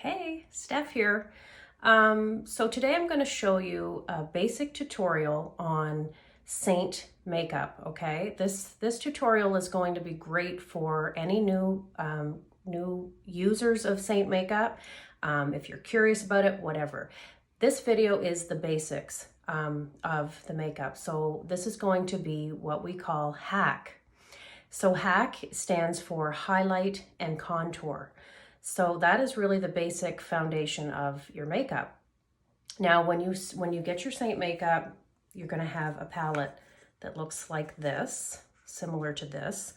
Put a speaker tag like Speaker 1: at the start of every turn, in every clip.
Speaker 1: Hey, Steph here. So today I'm going to show you a basic tutorial on Saint makeup. Okay, this tutorial is going to be great for any new users of Saint makeup. If you're curious about it, whatever. This video is the basics of the makeup. So this is going to be what we call HAC. So HAC stands for highlight and contour. So that is really the basic foundation of your makeup. Now, when you get your Saint makeup, you're going to have a palette that looks like this, similar to this.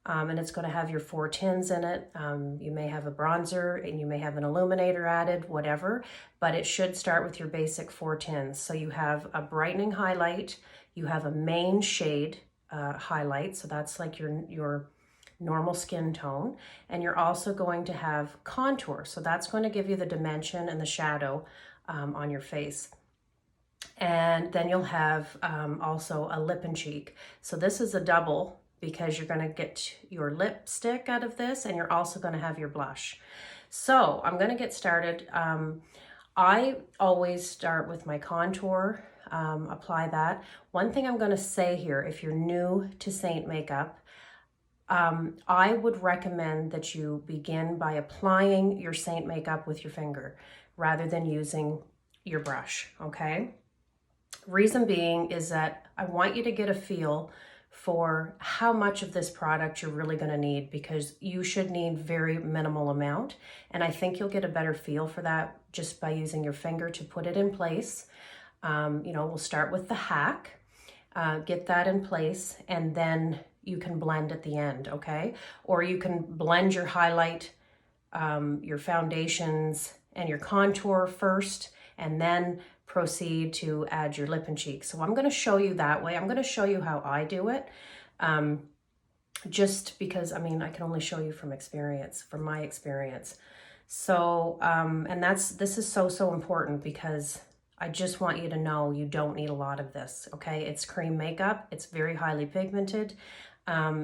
Speaker 1: And it's going to have your 4 tints in it. You may have a bronzer and you may have an illuminator added, whatever, but it should start with your basic 4 tints. So you have a brightening highlight, you have a main shade highlight, so that's like your normal skin tone, and you're also going to have contour, so that's going to give you the dimension and the shadow on your face. And then you'll have also a lip and cheek. So this is a double because you're going to get your lipstick out of this, and you're also going to have your blush. So I'm going to get started. I always start with my contour, apply that. One thing I'm going to say here, if you're new to Saint makeup, I would recommend that you begin by applying your Saint makeup with your finger rather than using your brush, okay? Reason being is that I want you to get a feel for how much of this product you're really going to need, because you should need very minimal amount, and I think you'll get a better feel for that just by using your finger to put it in place. We'll start with the HAC, get that in place, and then you can blend at the end, okay? Or you can blend your highlight, your foundations, and your contour first, and then proceed to add your lip and cheek. So I'm going to show you that way. I'm going to show you how I do it, just because, I can only show you from my experience. So, and this is so important, because I just want you to know you don't need a lot of this, okay? It's cream makeup. It's very highly pigmented.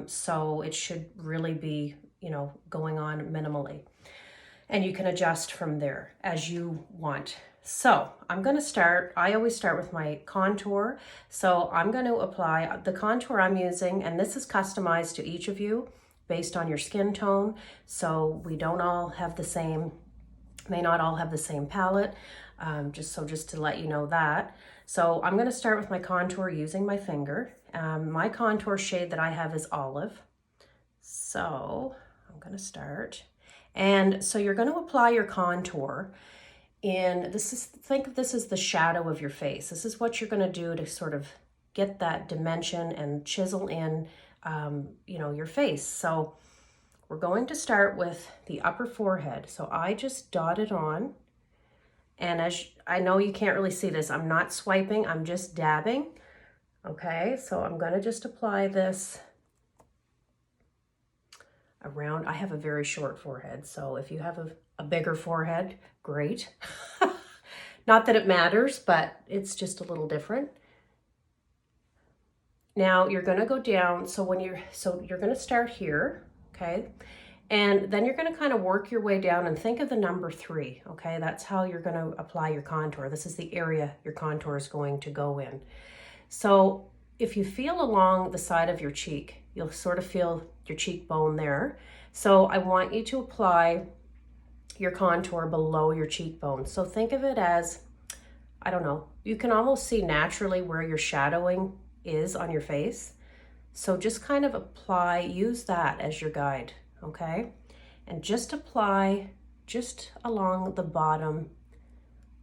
Speaker 1: So it should really be, going on minimally. And you can adjust from there as you want. So I'm going to start, I always start with my contour. So I'm going to apply the contour I'm using, and this is customized to each of you based on your skin tone. So we don't all have the same, may not all have the same palette, just to let you know that. So I'm going to start with my contour using my finger. My contour shade that I have is olive. So I'm going to start. And so you're going to apply your contour in, think of this as the shadow of your face. This is what you're going to do to sort of get that dimension and chisel in, your face. So we're going to start with the upper forehead. So I just dot it on. And as I know you can't really see this, I'm not swiping, I'm just dabbing. Okay, so I'm going to just apply this around. I have a very short forehead, so if you have a bigger forehead, great. Not that it matters, but it's just a little different. Now you're going to go down, so you're going to start here, okay? And then you're going to kind of work your way down and think of the number 3, okay? That's how you're going to apply your contour. This is the area your contour is going to go in. So if you feel along the side of your cheek, you'll sort of feel your cheekbone there. So I want you to apply your contour below your cheekbone. So think of it as, I don't know, you can almost see naturally where your shadowing is on your face. So just kind of use that as your guide, okay? And just apply just along the bottom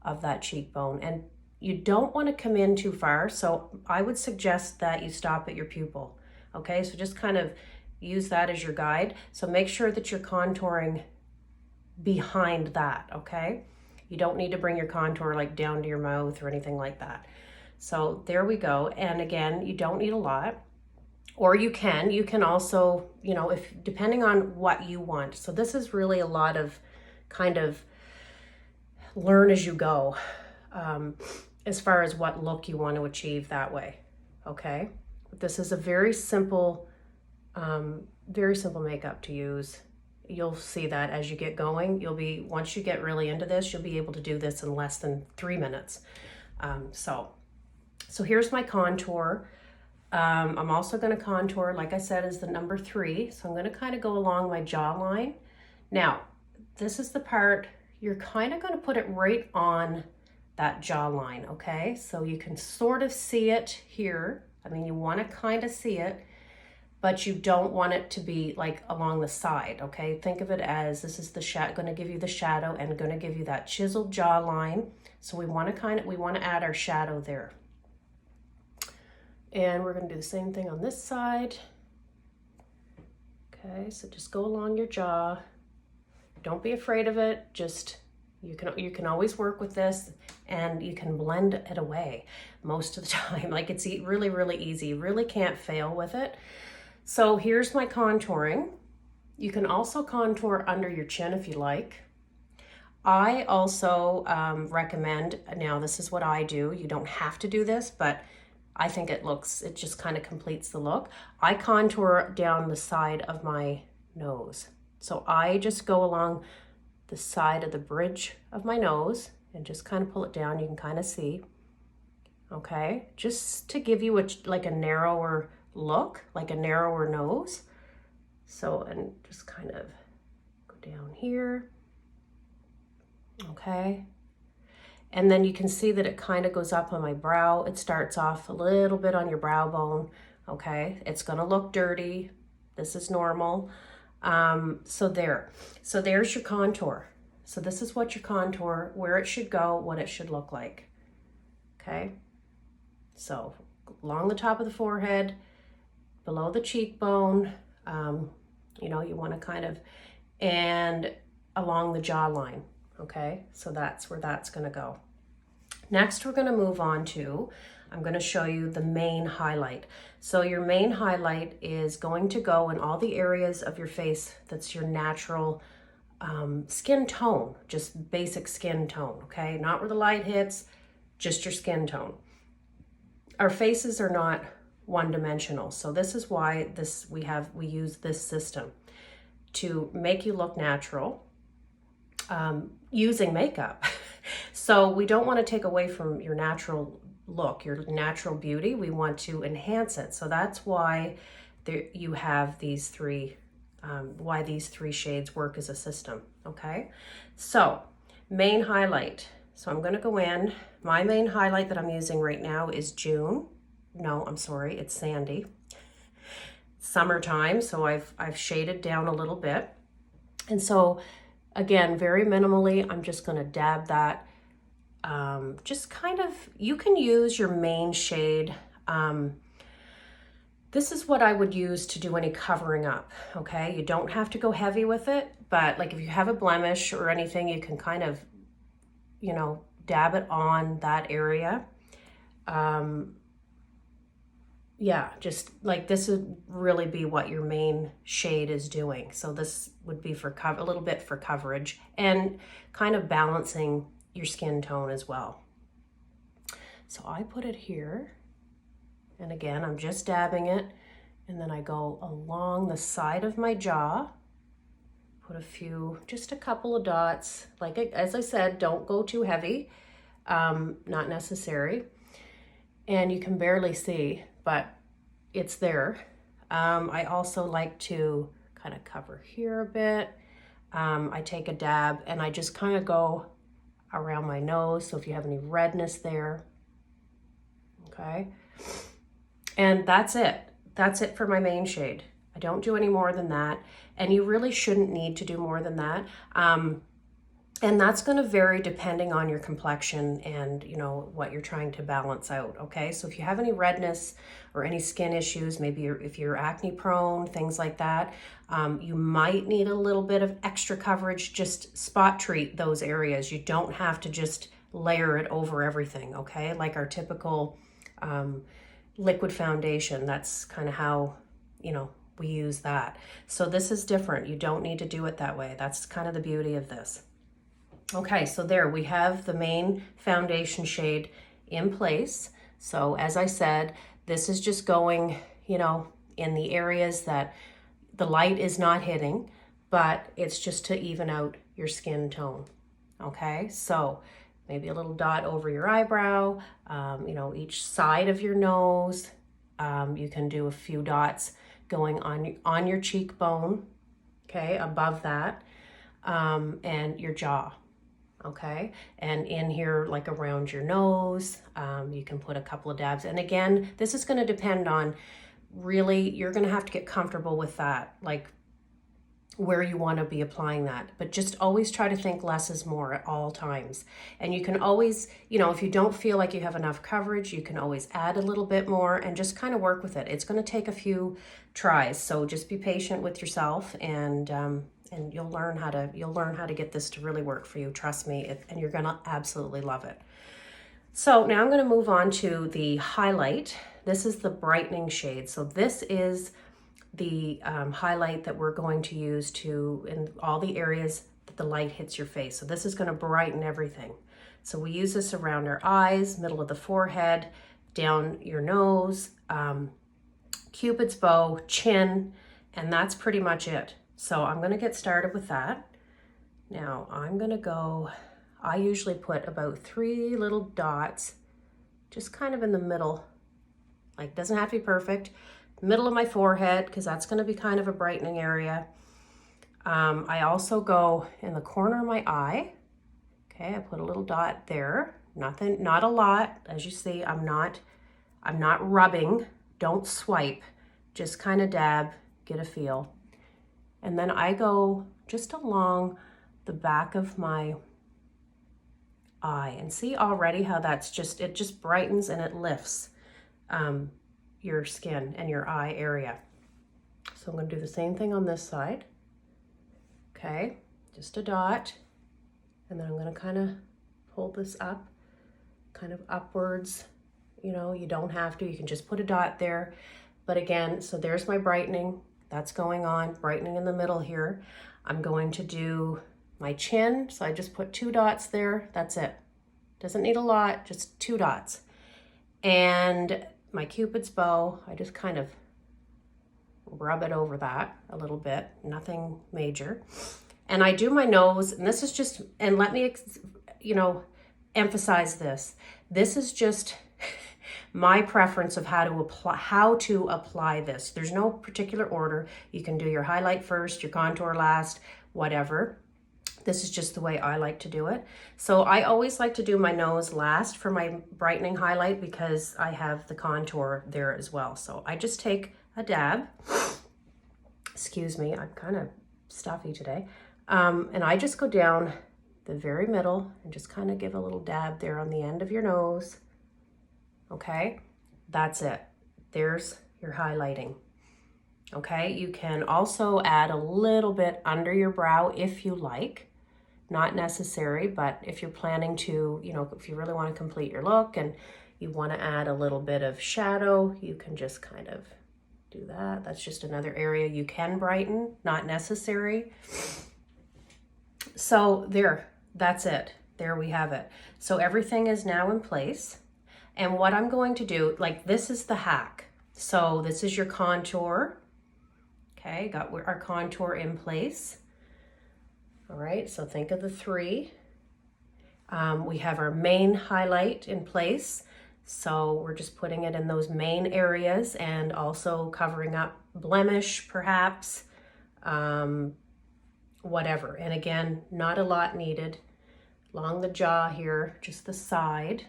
Speaker 1: of that cheekbone. And you don't want to come in too far, so I would suggest that you stop at your pupil, okay? So just kind of use that as your guide. So make sure that you're contouring behind that, okay? You don't need to bring your contour like down to your mouth or anything like that. So there we go. And again, you don't need a lot, or you can also, if depending on what you want. So this is really a lot of kind of learn as you go, as far as what look you want to achieve that way, okay? This is a very simple makeup to use. you'll see that as you get going. Once you get really into this, you'll be able to do this in less than 3 minutes. So here's my contour. I'm also going to contour, like I said, is the number 3. So I'm going to kind of go along my jawline. Now, this is the part you're kind of going to put it right on that jawline, okay? So you can sort of see it here. I mean, you want to kind of see it, but you don't want it to be like along the side, okay? Think of it as this is the going to give you the shadow and going to give you that chiseled jawline. So we want to add our shadow there. And we're going to do the same thing on this side. Okay, so just go along your jaw. Don't be afraid of it. Just you can always work with this, and you can blend it away most of the time. Like, it's really, really easy. You really can't fail with it. So here's my contouring. You can also contour under your chin if you like. I also recommend, now this is what I do. You don't have to do this, but I think it just kind of completes the look. I contour down the side of my nose. So I just go along the side of the bridge of my nose and just kind of pull it down. You can kind of see, okay? Just to give you like a narrower look, like a narrower nose. So, and just kind of go down here, okay? And then you can see that it kind of goes up on my brow. It starts off a little bit on your brow bone, okay? It's gonna look dirty. This is normal. So there's your contour. So this is what your contour, where it should go, what it should look like, okay? So along the top of the forehead, below the cheekbone, you know, you wanna kind of, and along the jawline. Okay, so that's where that's gonna go. Next, we're gonna move on to, I'm gonna show you the main highlight. So your main highlight is going to go in all the areas of your face that's your natural skin tone, just basic skin tone, okay? Not where the light hits, just your skin tone. Our faces are not one-dimensional, so this is why we use this system to make you look natural. Using makeup. So we don't want to take away from your natural look, your natural beauty. We want to enhance it. So that's why you have these three, why these 3 shades work as a system, okay? So main highlight. So I'm going to go in. My main highlight that I'm using right now is June. No, I'm sorry, it's Sandy. Summertime, so I've shaded down a little bit. And so again, very minimally, I'm just gonna dab that. Just kind of, you can use your main shade. This is what I would use to do any covering up, okay? You don't have to go heavy with it, but like if you have a blemish or anything, you can kind of, you know, dab it on that area. Yeah, just like this would really be what your main shade is doing. So this would be for a little bit for coverage and kind of balancing your skin tone as well. So I put it here, and again, I'm just dabbing it, and then I go along the side of my jaw, put just a couple of dots. Like, as I said, don't go too heavy, not necessary. And you can barely see, but it's there. I also like to kind of cover here a bit. I take a dab and I just kind of go around my nose. So if you have any redness there, okay. And that's it. That's it for my main shade. I don't do any more than that. And you really shouldn't need to do more than that. And that's going to vary depending on your complexion and, you know, what you're trying to balance out, okay? So if you have any redness or any skin issues, maybe if you're acne prone, things like that, you might need a little bit of extra coverage. Just spot treat those areas. You don't have to just layer it over everything, okay? Like our typical liquid foundation, that's kind of how, you know, we use that. So this is different. You don't need to do it that way. That's kind of the beauty of this. Okay, so there we have the main foundation shade in place. So as I said, this is just going, you know, in the areas that the light is not hitting. but it's just to even out your skin tone. Okay, so maybe a little dot over your eyebrow, you know, each side of your nose. You can do a few dots going on your cheekbone, okay, above that, and your jaw, okay, and in here, like around your nose, you can put a couple of dabs. And again, this is going to depend on, really, you're going to have to get comfortable with that, like where you want to be applying that. But just always try to think less is more at all times. And you can always, you know, if you don't feel like you have enough coverage, you can always add a little bit more and just kind of work with it. It's going to take a few tries, so just be patient with yourself, and you'll learn how to get this to really work for you. Trust me, and you're going to absolutely love it. So now I'm going to move on to the highlight. This is the brightening shade. So this is the highlight that we're going to use in all the areas that the light hits your face. So this is going to brighten everything. So we use this around our eyes, middle of the forehead, down your nose, Cupid's bow, chin, and that's pretty much it. So I'm going to get started with that. Now I'm going to go, I usually put about 3 little dots just kind of in the middle, like doesn't have to be perfect, middle of my forehead, because that's going to be kind of a brightening area. I also go in the corner of my eye. Okay, I put a little dot there. Nothing, not a lot. As you see, I'm not rubbing. Don't swipe. Just kind of dab, get a feel. And then I go just along the back of my eye, and see already how it just brightens and it lifts your skin and your eye area. So I'm going to do the same thing on this side. Okay, just a dot, and then I'm going to kind of hold this up, kind of upwards. You know, you don't have to, you can just put a dot there. But again, so there's my brightening, that's going on, brightening in the middle here. I'm going to do my chin, so I just put 2 dots there, that's it. Doesn't need a lot, just 2 dots. And my Cupid's bow, I just kind of rub it over that a little bit, nothing major. And I do my nose, and this is just, and let me, you know, emphasize this. This is just my preference of how to apply this. There's no particular order. You can do your highlight first, your contour last, whatever. This is just the way I like to do it. So I always like to do my nose last for my brightening highlight, because I have the contour there as well. So I just take a dab. Excuse me, I'm kind of stuffy today. And I just go down the very middle and just kind of give a little dab there on the end of your nose. Okay, that's it. There's your highlighting. Okay, you can also add a little bit under your brow if you like. Not necessary, but if you're planning to, you know, if you really want to complete your look and you want to add a little bit of shadow, you can just kind of do that. That's just another area you can brighten, not necessary. So there, that's it. There we have it. So everything is now in place. And what I'm going to do, like, this is the hack. So this is your contour. Okay, got our contour in place. All right, so think of the 3. We have our main highlight in place. So we're just putting it in those main areas and also covering up blemish, perhaps, whatever. And again, not a lot needed. Along the jaw here, just the side.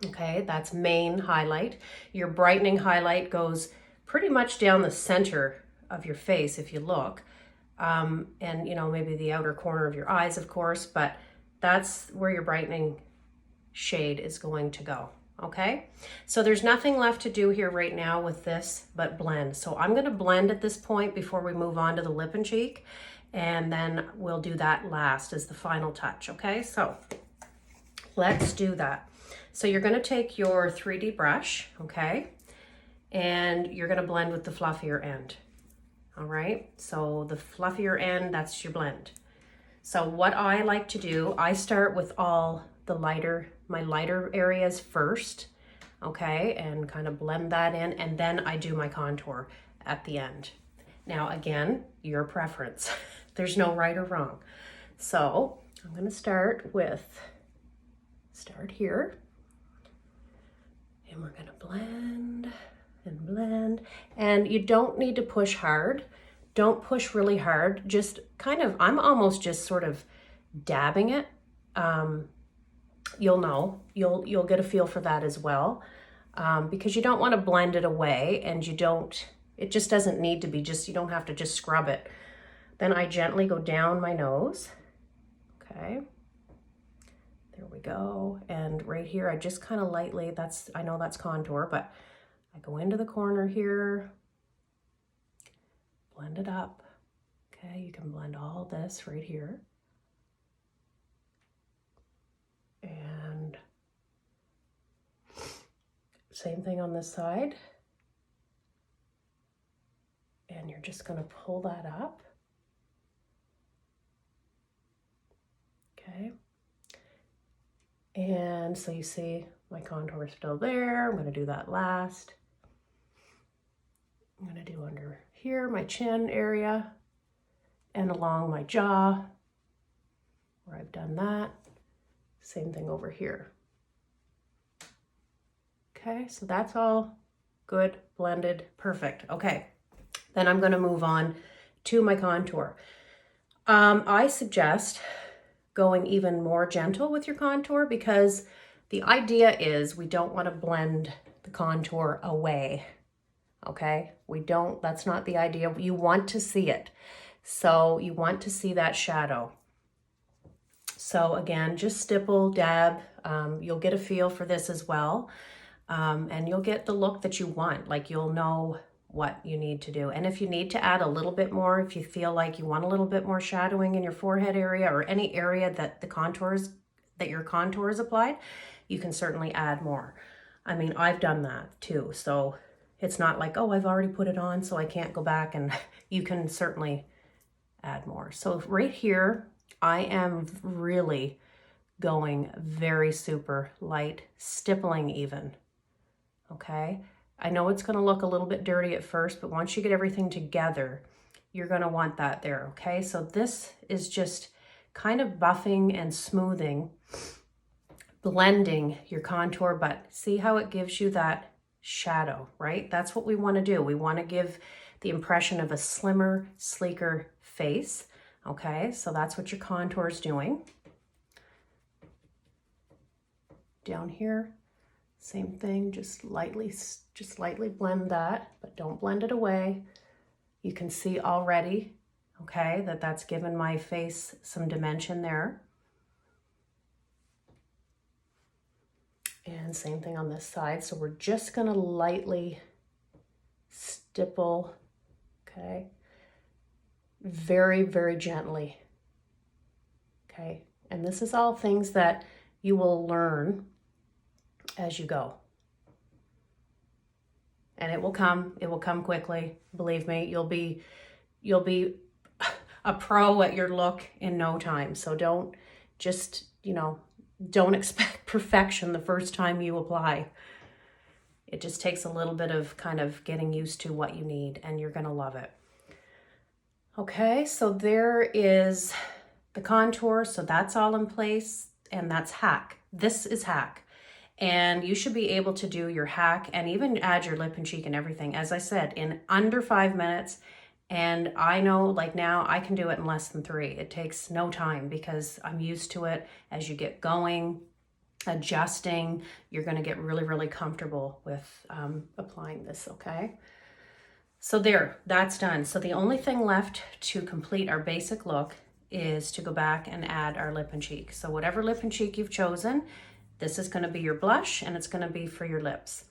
Speaker 1: Okay, that's main highlight. Your brightening highlight goes pretty much down the center of your face if you look. And you know, maybe the outer corner of your eyes, of course, but that's where your brightening shade is going to go. Okay, so there's nothing left to do here right now with this but blend. So I'm going to blend at this point before we move on to the lip and cheek, and then we'll do that last as the final touch. Okay, so let's do that. So you're going to take your 3D brush, okay, and you're going to blend with the fluffier end. All right, so the fluffier end, that's your blend. So what I like to do, I start with all the my lighter areas first, okay, and kind of blend that in, and then I do my contour at the end. Now, again, your preference. There's no right or wrong. So I'm gonna start here. And we're gonna blend and blend. And you don't need to push hard. Don't push really hard. Just kind of, I'm almost just sort of dabbing it. You'll know, you'll get a feel for that as well. Because you don't want to blend it away, and it just doesn't need to be you don't have to just scrub it. Then I gently go down my nose. Okay. There we go. And right here, I just kind of lightly, I know that's contour, but I go into the corner here, blend it up. Okay, you can blend all this right here. And same thing on this side. And you're just going to pull that up. Okay. And so you see my contour is still there. I'm going to do that last. I'm going to do under here, my chin area, and along my jaw, where I've done that. Same thing over here. Okay, so that's all good, blended, perfect. Okay, then I'm going to move on to my contour. I suggest going even more gentle with your contour, because the idea is we don't want to blend the contour away. Okay, that's not the idea. You want to see it. So you want to see that shadow. So again, just stipple, dab. You'll get a feel for this as well. And you'll get the look that you want. Like, you'll know what you need to do. And if you need to add a little bit more, if you feel like you want a little bit more shadowing in your forehead area, or any area that your contour is applied, you can certainly add more. I mean, I've done that too. So it's not like, oh, I've already put it on, so I can't go back, and you can certainly add more. So right here, I am really going very super light, stippling even. Okay, I know it's going to look a little bit dirty at first, but once you get everything together, you're going to want that there. Okay, so this is just kind of buffing and smoothing, blending your contour, but see how it gives you that shadow, right? That's what we want to do. We want to give the impression of a slimmer, sleeker face. Okay, so that's what your contour is doing. Down here, same thing, just lightly blend that, but don't blend it away. You can see already, okay, that's given my face some dimension there. And same thing on this side. So we're just gonna lightly stipple, okay, very, very gently, okay? And this is all things that you will learn as you go. And it will come quickly. Believe me, you'll be a pro at your look in no time. So don't expect perfection the first time you apply. It just takes a little bit of kind of getting used to what you need, and you're gonna love it. Okay, so there is the contour. So that's all in place, and that's hack. This is hack. And you should be able to do your hack and even add your lip and cheek and everything, as I said, in under 5 minutes. And I know, like, now I can do it in less than 3. It takes no time because I'm used to it. As you get going, adjusting, you're going to get really, really comfortable with applying this, okay? So there, that's done. So the only thing left to complete our basic look is to go back and add our lip and cheek. So whatever lip and cheek you've chosen, this is going to be your blush, and it's going to be for your lips.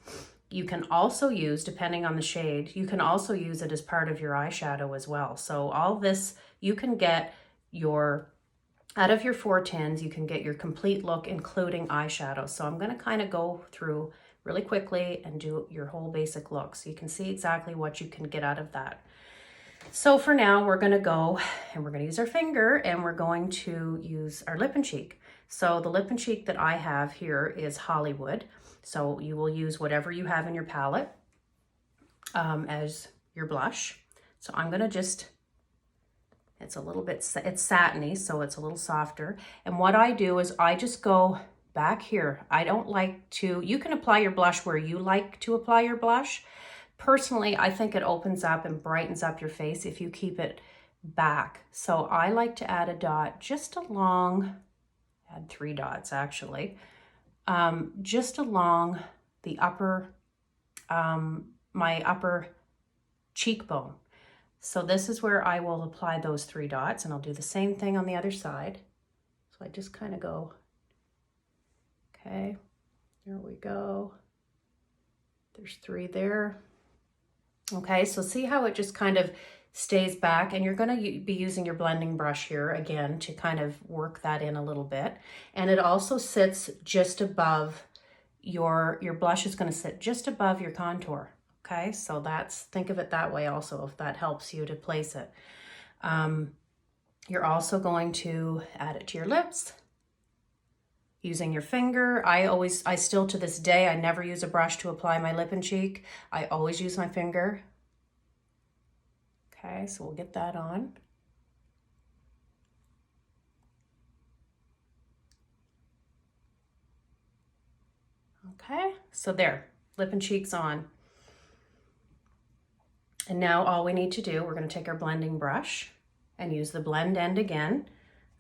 Speaker 1: You can also use, depending on the shade, you can also use it as part of your eyeshadow as well. So all this, you can get out of your 4 tins, you can get your complete look, including eyeshadow. So I'm going to kind of go through really quickly and do your whole basic look, so you can see exactly what you can get out of that. So for now, we're going to go and we're going to use our finger, and we're going to use our lip and cheek. So the lip and cheek that I have here is Hollywood. So you will use whatever you have in your palette as your blush. So I'm gonna just, it's a little bit, it's satiny, so it's a little softer. And what I do is I just go back here. I don't like to, you can apply your blush where you like to apply your blush. Personally, I think it opens up and brightens up your face if you keep it back. So I like to add a dot just along, add 3 dots actually, just along the upper, my upper cheekbone. So this is where I will apply those 3 dots, and I'll do the same thing on the other side. So I just kind of go, okay, there we go. There's 3 there. Okay, so see how it just kind of stays back, and you're going to be using your blending brush here again to kind of work that in a little bit. And it also sits just above your blush is going to sit just above your contour. Okay, so that's, think of it that way also, if that helps you to place it. You're also going to add it to your lips using your finger. I still to this day, I never use a brush to apply my lip and cheek. I always use my finger. Okay, so we'll get that on. Okay, so there, lip and cheeks on. And now all we need to do, we're going to take our blending brush and use the blend end again.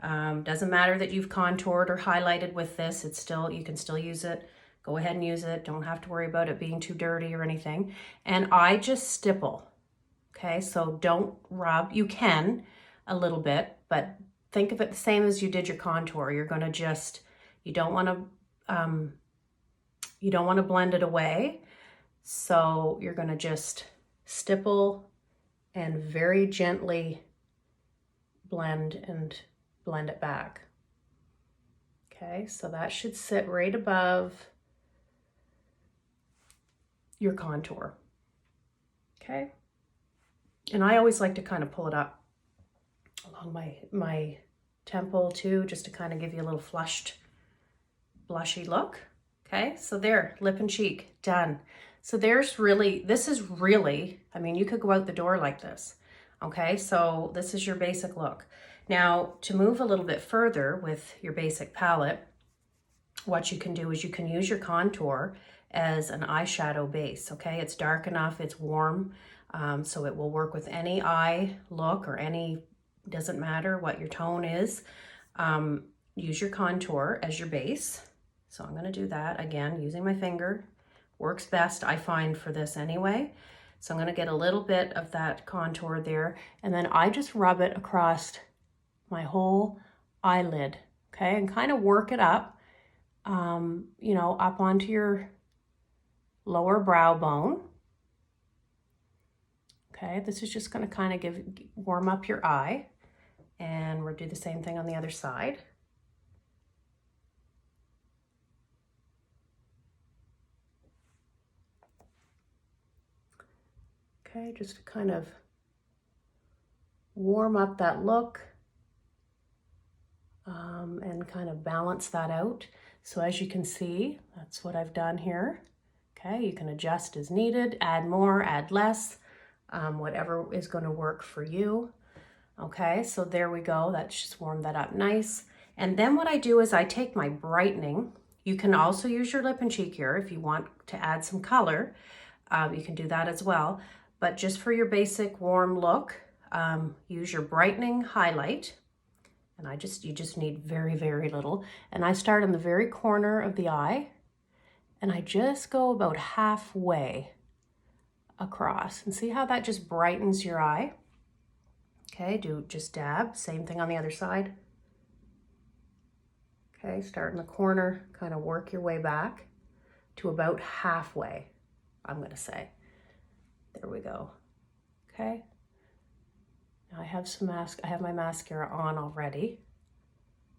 Speaker 1: Doesn't matter that you've contoured or highlighted with this, it's still, you can still use it. Go ahead and use it. Don't have to worry about it being too dirty or anything. And I just stipple. Okay, so don't rub. You can a little bit, but think of it the same as you did your contour. You're going to just, you don't want to blend it away. So you're going to just stipple and very gently blend it back. Okay, so that should sit right above your contour. Okay, and I always like to kind of pull it up along my temple too, just to kind of give you a little flushed, blushy look. Okay, so there, lip and cheek, done. So there's really, this is really, I mean, you could go out the door like this. Okay, so this is your basic look. Now, to move a little bit further with your basic palette, what you can do is you can use your contour as an eyeshadow base, okay? It's dark enough, it's warm, so it will work with any eye look or any, doesn't matter what your tone is. Use your contour as your base. So I'm gonna do that again, using my finger. Works best, I find, for this anyway. So I'm gonna get a little bit of that contour there, and then I just rub it across my whole eyelid, okay? And kind of work it up, you know, up onto your lower brow bone. Okay, this is just gonna kind of warm up your eye, and we'll do the same thing on the other side. Okay, just to kind of warm up that look and kind of balance that out. So as you can see, that's what I've done here. Okay, you can adjust as needed, add more, add less, whatever is going to work for you. Okay, so there we go. That's just warmed that up nice. And then what I do is I take my brightening. You can also use your lip and cheek here if you want to add some color. You can do that as well. But just for your basic warm look, use your brightening highlight. And you just need very, very little. And I start in the very corner of the eye, and I just go about halfway across. And see how that just brightens your eye? Okay, just dab. Same thing on the other side. Okay, start in the corner, kind of work your way back to about halfway, I'm gonna say. There we go. Okay. Now I have my mascara on already.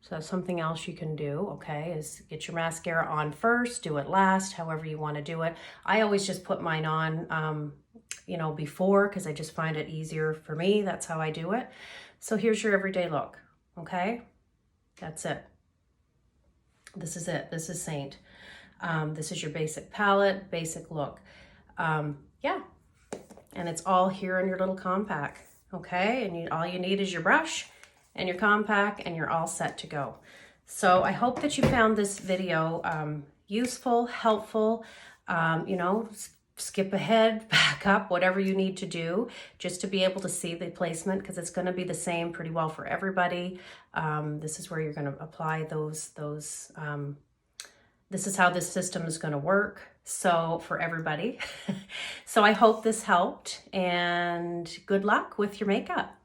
Speaker 1: So something else you can do, okay, is get your mascara on first, do it last, however you want to do it. I always just put mine on, you know, before, because I just find it easier for me. That's how I do it. So here's your everyday look, okay? That's it. This is it. This is Saint. This is your basic palette, basic look. Yeah. and it's all here in your little compact, okay? And all you need is your brush and your compact, and you're all set to go. So I hope that you found this video useful, helpful. You know, skip ahead, back up, whatever you need to do just to be able to see the placement, because it's going to be the same pretty well for everybody. This is where you're going to apply those this is how this system is going to work. So for everybody. So I hope this helped, and good luck with your makeup.